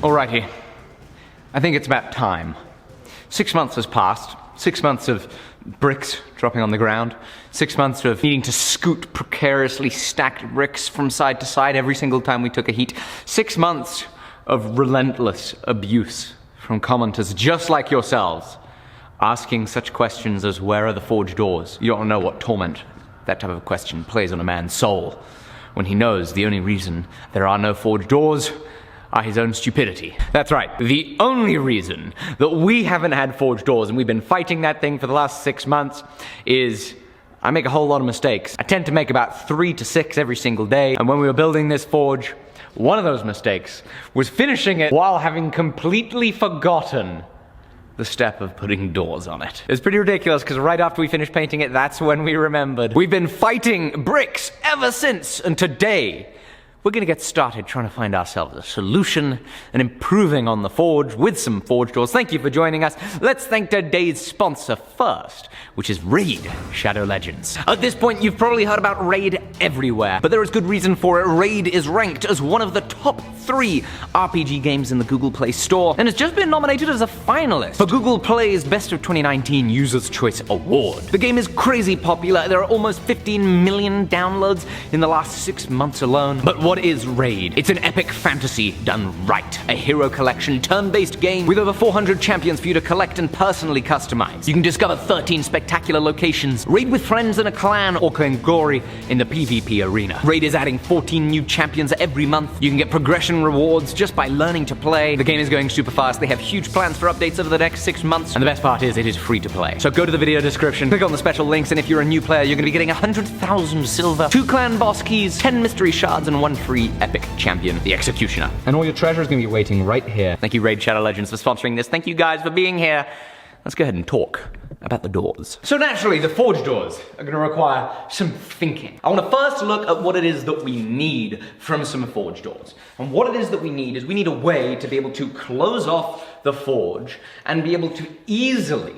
Alrighty. I think it's about time. 6 months has passed. 6 months of bricks dropping on the ground. 6 months of needing to scoot precariously stacked bricks from side to side every single time we took a heat. 6 months of relentless abuse from commenters just like yourselves, asking such questions as, where are the forged doors? You don't know what torment that type of question plays on a man's soul when he knows the only reason there are no forged doors are his own stupidity. That's right, the only reason that we haven't had forged doors, and we've been fighting that thing for the last 6 months, is I make a whole lot of mistakes. I tend to make about 3 to 6 every single day, and when we were building this forge, one of those mistakes was finishing it while having completely forgotten the step of putting doors on it. It was pretty ridiculous because right after we finished painting it, that's when we remembered. We've been fighting bricks ever since, and today we're gonna get started trying to find ourselves a solution and improving on the forge with some forge doors. Thank you for joining us. Let's thank today's sponsor first, which is Raid Shadow Legends. At this point, you've probably heard about Raid everywhere, but there is good reason for it. Raid is ranked as one of the top 3 RPG games in the Google Play Store, and has just been nominated as a finalist for Google Play's Best of 2019 Users' Choice Award. The game is crazy popular. There are almost 15 million downloads in the last 6 months alone. But what is Raid? It's an epic fantasy done right. A hero collection, turn-based game with over 400 champions for you to collect and personally customize. You can discover 13 spectacular locations, raid with friends in a clan, or claim glory in the PvP arena. Raid is adding 14 new champions every month. You can get progression rewards just by learning to play. The game is going super fast. They have huge plans for updates over the next 6 months, and the best part is it is free to play. So go to the video description, click on the special links, and if you're a new player, you're going to be getting 100,000 silver, 2 clan boss keys, 10 mystery shards, and 1 free epic champion, the Executioner. And all your treasure is going to be waiting right here. Thank you, Raid Shadow Legends, for sponsoring this. Thank you guys for being here. Let's go ahead and talk about the doors. So naturally, the forge doors are gonna require some thinking. I wanna first look at what it is that we need from some forge doors. And what it is that we need is we need a way to be able to close off the forge and be able to easily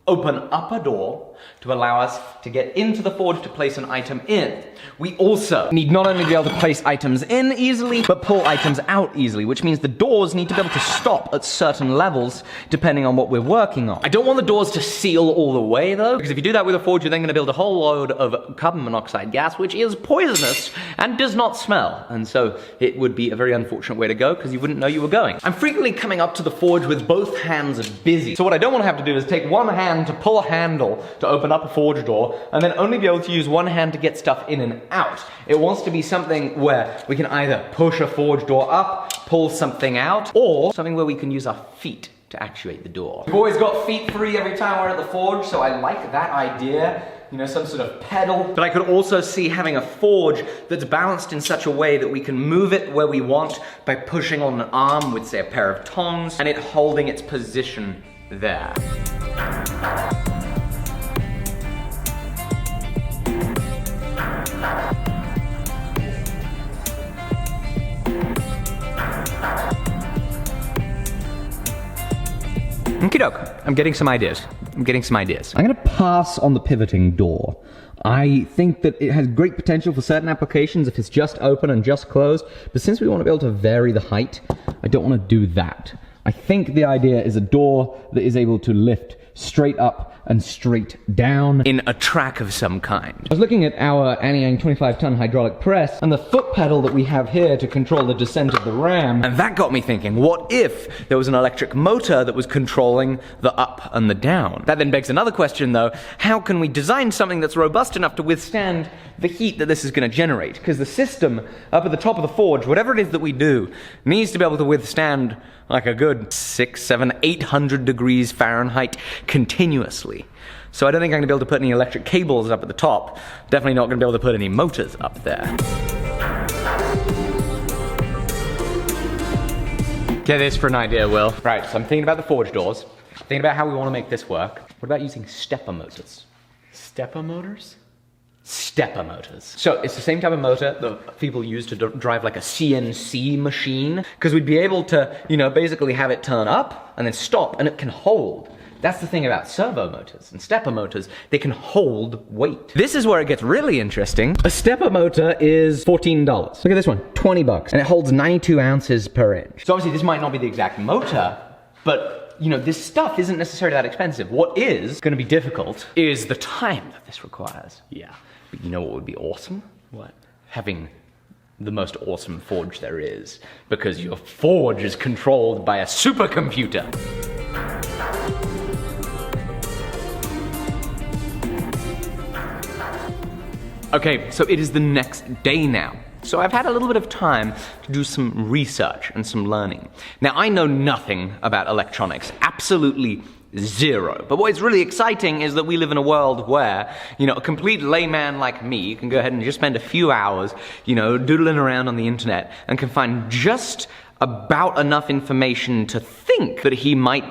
open up a door to allow us to get into the forge to place an item in. We also need not only to be able to place items in easily, but pull items out easily, which means the doors need to be able to stop at certain levels depending on what we're working on. I don't want the doors to seal all the way though, because if you do that with a forge, you're then going to build a whole load of carbon monoxide gas, which is poisonous and does not smell. And so it would be a very unfortunate way to go because you wouldn't know you were going. I'm frequently coming up to the forge with both hands busy. So what I don't want to have to do is take one hand to pull a handle to open up a forge door, and then only be able to use one hand to get stuff in and out. It wants to be something where we can either push a forge door up, pull something out, or something where we can use our feet to actuate the door. We've always got feet free every time we're at the forge, so I like that idea. You know, some sort of pedal. But I could also see having a forge that's balanced in such a way that we can move it where we want by pushing on an arm with, say, a pair of tongs, and it holding its position there. Okie doke. I'm getting some ideas. I'm gonna pass on the pivoting door. I think that it has great potential for certain applications if it's just open and just closed, but since we want to be able to vary the height, I don't want to do that. I think the idea is a door that is able to lift straight up and straight down in a track of some kind. I was looking at our Anyang 25-ton hydraulic press and the foot pedal that we have here to control the descent of the ram, and that got me thinking, what if there was an electric motor that was controlling the up and the down? That then begs another question though, how can we design something that's robust enough to withstand the heat that this is going to generate? Because the system up at the top of the forge, whatever it is that we do, needs to be able to withstand like a good 600, 700, 800 degrees Fahrenheit continuously. So I don't think I'm going to be able to put any electric cables up at the top. Definitely not going to be able to put any motors up there. Get this for an idea, Will. Right, so I'm thinking about the forge doors. Thinking about how we want to make this work. What about using stepper motors? Stepper motors? Stepper motors. So it's the same type of motor that people use to drive like a CNC machine, because we'd be able to, you know, basically have it turn up and then stop, and it can hold That's the thing about servo motors and stepper motors. They can hold weight. This is where it gets really interesting. A stepper motor is $14. Look at this one, 20 bucks. And it holds 92 ounces per inch. So obviously this might not be the exact motor, but you know, this stuff isn't necessarily that expensive. What is gonna be difficult is the time that this requires. Yeah. But you know what would be awesome? What? Having the most awesome forge there is, because your forge is controlled by a supercomputer. Okay, so it is the next day now. So I've had a little bit of time to do some research and some learning. Now, I know nothing about electronics, absolutely zero. But what is really exciting is that we live in a world where, you know, a complete layman like me can go ahead and just spend a few hours, you know, doodling around on the internet and can find just about enough information to think that he might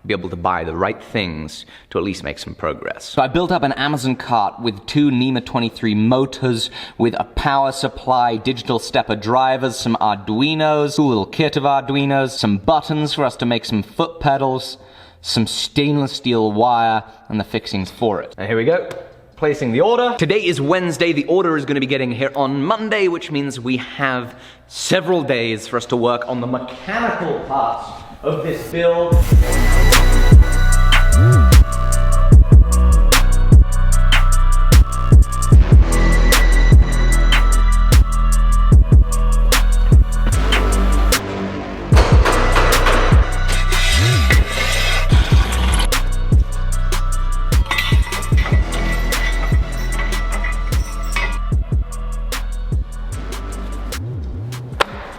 be able to buy the right things to at least make some progress. So I built up an Amazon cart with 2 NEMA 23 motors, with a power supply, digital stepper drivers, some Arduinos, cool little kit of Arduinos, some buttons for us to make some foot pedals, some stainless steel wire, and the fixings for it. And here we go. Placing the order. Today is Wednesday. The order is going to be getting here on Monday, which means we have several days for us to work on the mechanical parts of this build.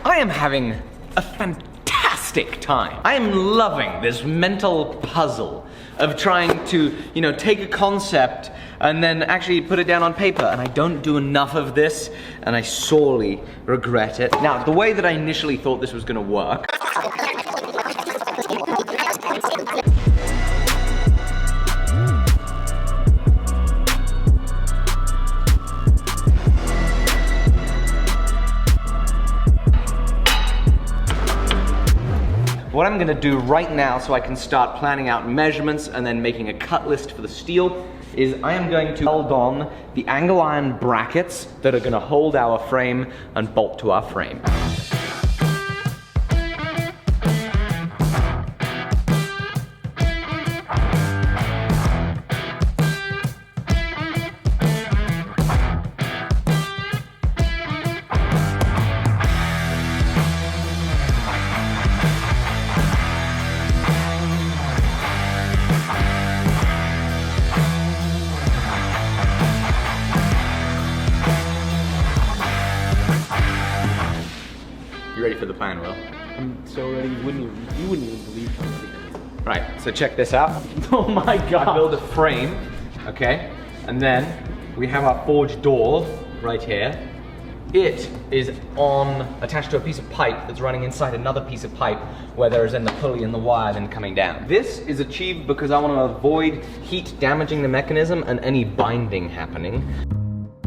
I am having a fantastic time. I am loving this mental puzzle of trying to, you know, take a concept and then actually put it down on paper. And I don't do enough of this, and I sorely regret it. Now, the way that I initially thought this was gonna work, what I'm gonna do right now so I can start planning out measurements and then making a cut list for the steel is I am going to weld on the angle iron brackets that are gonna hold our frame and bolt to our frame. You ready for the plan, Will? I'm so ready, you wouldn't even believe how ready I am. Right, so check this out. Oh my god. I build a frame, okay? And then we have our forge door right here. It is attached to a piece of pipe that's running inside another piece of pipe where there is then the pulley and the wire then coming down. This is achieved because I want to avoid heat damaging the mechanism and any binding happening.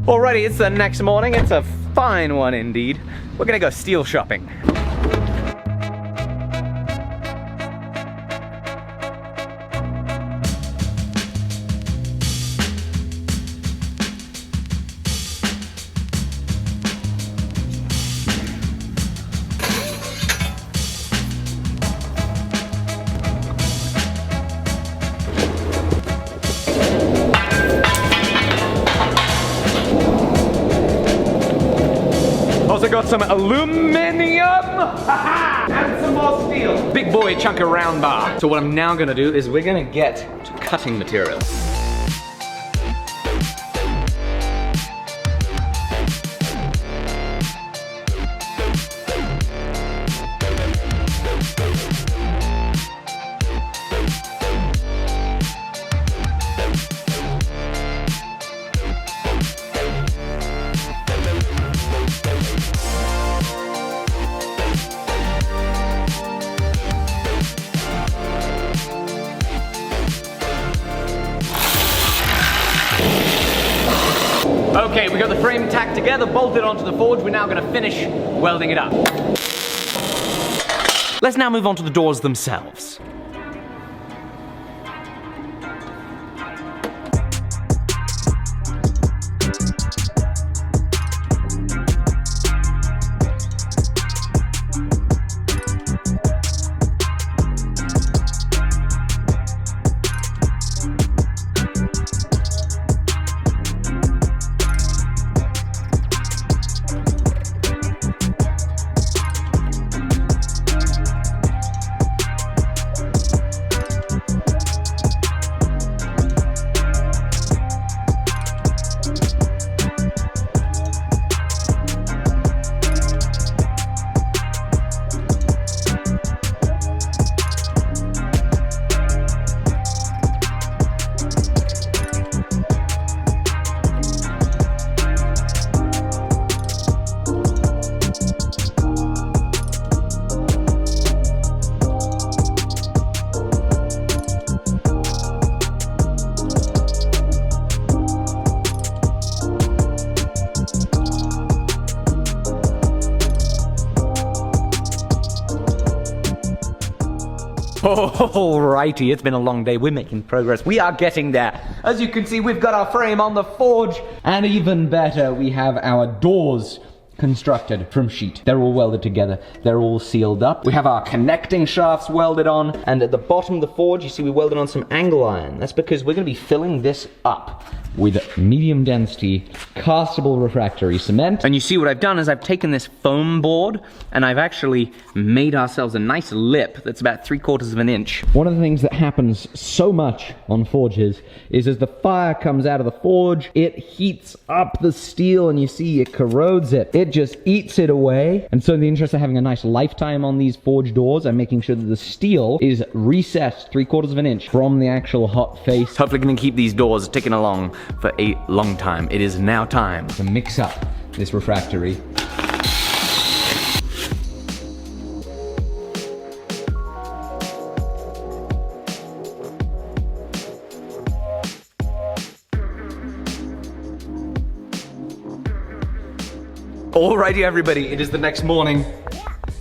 Alrighty, it's the next morning. It's a fine one indeed. We're gonna go steel shopping. Also got some aluminum and some more steel. Big boy chunk of round bar. So what I'm now gonna do is we're gonna get to cutting material. Okay, we got the frame tacked together, bolted onto the forge. We're now gonna finish welding it up. Let's now move on to the doors themselves. Alrighty, it's been a long day. We're making progress. We are getting there. As you can see, we've got our frame on the forge. And even better, we have our doors constructed from sheet. They're all welded together. They're all sealed up. We have our connecting shafts welded on. And at the bottom of the forge, you see we welded on some angle iron. That's because we're going to be filling this up with medium density castable refractory cement. And you see what I've done is I've taken this foam board and I've actually made ourselves a nice lip that's about 3/4 of an inch. One of the things that happens so much on forges is as the fire comes out of the forge, it heats up the steel and you see it corrodes it. It just eats it away. And so in the interest of having a nice lifetime on these forge doors, I'm making sure that the steel is recessed 3/4 of an inch from the actual hot face. Hopefully gonna keep these doors ticking along for a long time. It is now time to mix up this refractory. Alrighty everybody, it is the next morning.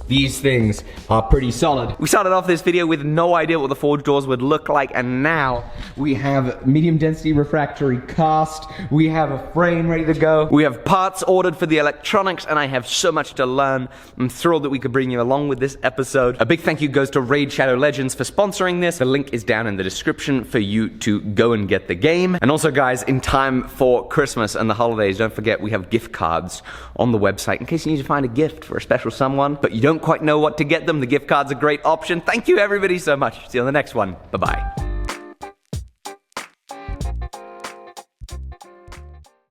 These things are pretty solid. We started off this video with no idea what the forge doors would look like, and now we have medium density refractory cast. We have a frame ready to go. We have parts ordered for the electronics, and I have so much to learn. I'm thrilled that we could bring you along with this episode. A big thank you goes to Raid Shadow Legends for sponsoring this. The link is down in the description for you to go and get the game. And also guys, in time for Christmas and the holidays, don't forget we have gift cards on the website in case you need to find a gift for a special someone, but you don't quite know what to get them. The gift card's a great option. Thank you everybody so much. See you on the next one. Bye-bye.